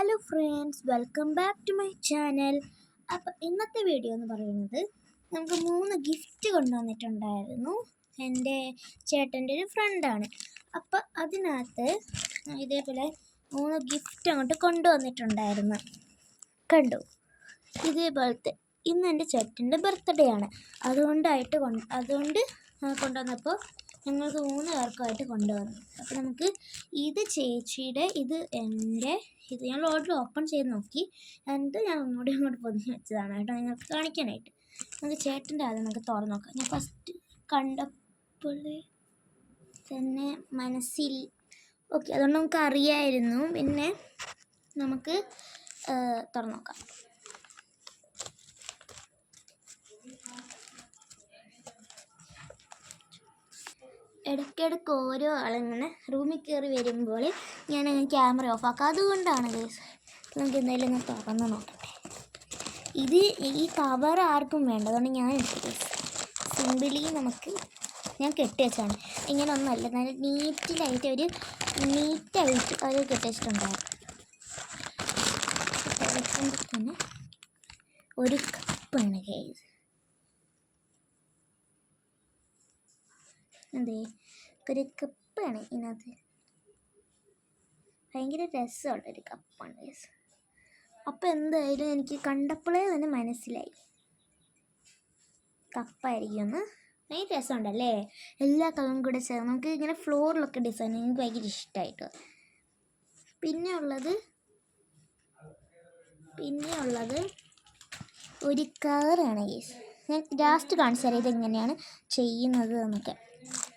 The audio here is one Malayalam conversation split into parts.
Hello friends, welcome back to my channel. അപ്പോൾ ഇന്നത്തെ വീഡിയോ എന്ന് പറയുന്നത് നമുക്ക് 3 ഗിഫ്റ്റ് കൊണ്ടുവന്നിട്ടുണ്ടായിരുന്നു. എൻ്റെ ചേട്ടൻ്റെ ഒരു ഫ്രണ്ടാണ്. അപ്പോൾ അതിനകത്ത് ഇതേപോലെ 3 ഗിഫ്റ്റ് അങ്ങോട്ട് കൊണ്ടുവന്നിട്ടുണ്ടായിരുന്നു. കണ്ടു, ഇതേപോലത്തെ. ഇന്ന് എൻ്റെ ചേട്ടൻ്റെ ബർത്ത്ഡേ ആണ്. അതുകൊണ്ട് കൊണ്ടുവന്നപ്പോൾ ഞങ്ങൾക്ക് 3 പേർക്കുമായിട്ട് കൊണ്ടുവന്നു. അപ്പോൾ നമുക്ക് ഇത് ചേച്ചിയുടെ, ഇത് എൻ്റെ, ഇത് ഞാൻ ഓർഡർ ഓപ്പൺ ചെയ്ത് നോക്കി. എന്നിട്ട് ഞാൻ ഒന്നുകൂടി അങ്ങോട്ട് പൊതിഞ്ഞ് വെച്ചതാണ് കേട്ടോ, നിങ്ങൾക്ക് കാണിക്കാനായിട്ട്. നമുക്ക് ചേട്ടൻ്റെ ആദ്യം നമുക്ക് തുറന്ന് നോക്കാം. ഞാൻ ഫസ്റ്റ് കണ്ടപ്പോൾ തന്നെ മനസ്സിൽ ഓക്കെ, അതുകൊണ്ട് നമുക്ക് അറിയായിരുന്നു. പിന്നെ നമുക്ക് തുറന്ന് നോക്കാം. ഇടയ്ക്കിടയ്ക്ക് ഓരോ ആളിങ്ങനെ റൂമിൽ കയറി വരുമ്പോൾ ഞാനങ്ങനെ ക്യാമറ ഓഫാക്കാം. അതുകൊണ്ടാണ് ഗൈസ്. നമുക്ക് എന്തായാലും ഒന്ന് തുറന്ന് നോക്കട്ടെ. ഈ കവർ ആർക്കും വേണ്ട, അതുകൊണ്ട് ഞാൻ എടുത്തു. സിമ്പിളി ഞാൻ കെട്ടി വെച്ചാണ്. ഇങ്ങനെ ഒന്നല്ല, നല്ല നീറ്റായിട്ട് അത് കെട്ടി വെച്ചിട്ടുണ്ടായിരുന്നു. തുറക്കുമ്പോൾ തന്നെ ഒരു കപ്പാണ് ഗൈസ്. അതെ, ഒരു കപ്പാണ് ഇതിനകത്ത്. ഭയങ്കര രസമുള്ളൊരു കപ്പാണ് ഗൈസ്. അപ്പം എന്തായാലും എനിക്ക് കണ്ടപ്പോഴേ തന്നെ മനസ്സിലായി കപ്പായിരിക്കുമെന്ന്. ഭയങ്കര രസമുണ്ടല്ലേ, എല്ലാ കളറും കൂടെ ചേർന്ന്. നമുക്ക് ഇങ്ങനെ ഫ്ലോറിലൊക്കെ ഡിസൈൻ എനിക്ക് ഭയങ്കര ഇഷ്ടമായിട്ട്. പിന്നെ ഉള്ളത് ഒരു കളറാണ് ഗൈസ്. ഞാൻ ലാസ്റ്റ് കാണിച്ചു തരാം ഇതെങ്ങനെയാണ് ചെയ്യുന്നത് എന്നൊക്കെ.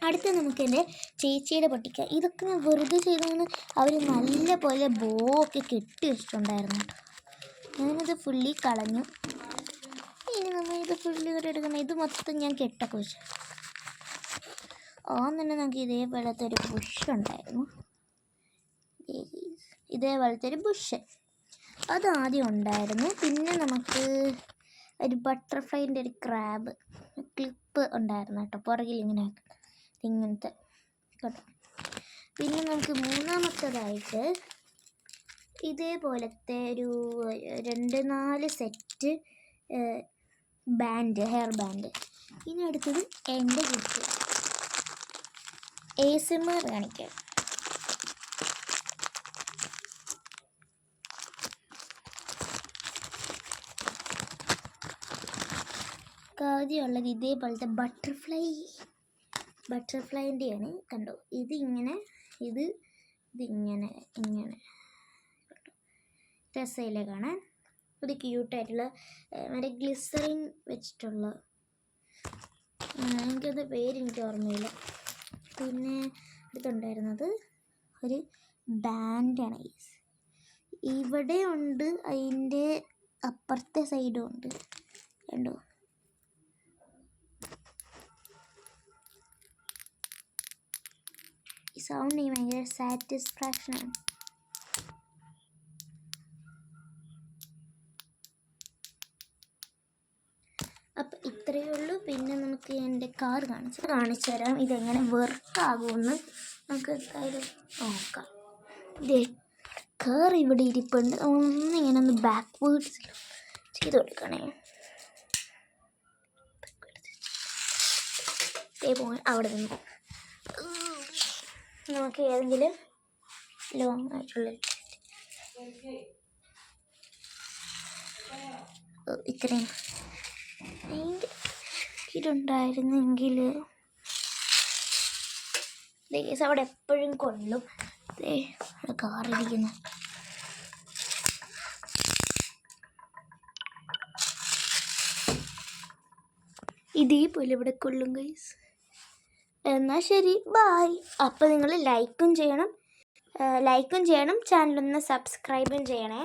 അടുത്ത നമുക്ക് എൻ്റെ ചേച്ചിയുടെ പൊട്ടിക്കുക. ഇതൊക്കെ ഞാൻ വെറുതെ ചെയ്താണ്. അവർ നല്ല പോലെ ബോ ഒക്കെ കെട്ടി വെച്ചിട്ടുണ്ടായിരുന്നു. ഞാനത് ഫുള്ളി കളഞ്ഞു. ഇനി ഇത് ഫുള്ളി എടുക്കണം. ഇത് മൊത്തം ഞാൻ കെട്ടൊക്കെ വെച്ചു. തന്നെ നമുക്ക് ഇതേപോലത്തെ ഒരു ബുഷ് ഉണ്ടായിരുന്നു. ഇതേപോലത്തെ ഒരു ബുഷ് അതാദ്യം ഉണ്ടായിരുന്നു. പിന്നെ നമുക്ക് ഒരു ബട്ടർഫ്ലൈൻ്റെ ഒരു ക്രാബ് ക്ലിപ്പ് ഉണ്ടായിരുന്നു കേട്ടോ, പുറകിൽ ഇങ്ങനത്തെ കേട്ടോ. പിന്നെ നമുക്ക് മൂന്നാമത്തേതായിട്ട് ഇതേപോലത്തെ ഒരു 2-4 സെറ്റ് ഹെയർ ബാൻഡ്. ഇനി അടുത്തത് എൻ്റെ ഗിഫ്റ്റ് ASMR കാണിക്കാം. ആദ്യമുള്ളത് ഇതേപോലത്തെ ബട്ടർഫ്ലൈൻ്റെയാണ്. കണ്ടോ, ഇതിങ്ങനെ രസയില്ലേ കാണാൻ. ഒരു ക്യൂട്ടായിട്ടുള്ള മറ്റേ ഗ്ലിസറിൻ വെച്ചിട്ടുള്ള, എനിക്കത് പേരെനിക്ക് ഓർമ്മയില്ല. പിന്നെ അടുത്തുണ്ടായിരുന്നത് ഒരു ബാൻഡാണ്. ഇവിടെ ഉണ്ട്, അതിൻ്റെ അപ്പുറത്തെ സൈഡും ഉണ്ട്. കണ്ടോ, ഈ സൗണ്ട് എനിക്ക് ഭയങ്കര സാറ്റിസ്ഫാക്ഷനാണ്. അപ്പം ഇത്രയേ ഉള്ളൂ. പിന്നെ നമുക്ക് എൻ്റെ കാർ കാണിച്ചു തരാം ഇതെങ്ങനെ വർക്കാകുമെന്ന്. നമുക്ക് എന്തായാലും നോക്കാം. ഇതേ കാർ ഇവിടെ ഇരിപ്പുണ്ട്. ഒന്നിങ്ങനെ ബാക്ക്വേർഡ്സ് ചെയ്ത് കൊടുക്കണേ. അവിടെ നിന്ന് നമുക്ക് ഏതെങ്കിലും ലോങ് ആയിട്ടുള്ള ഇത്രയും ഇതുണ്ടായിരുന്നെങ്കിൽ അവിടെ എപ്പോഴും കൊള്ളും. കാറിരിക്കുന്നു. ഇതേപോലെ ഇവിടെ കൊള്ളും ഗൈസ്. എന്നാൽ ശരി, ബായ്. അപ്പോൾ നിങ്ങൾ ലൈക്കും ചെയ്യണം, ചാനലൊന്ന് സബ്സ്ക്രൈബും ചെയ്യണേ.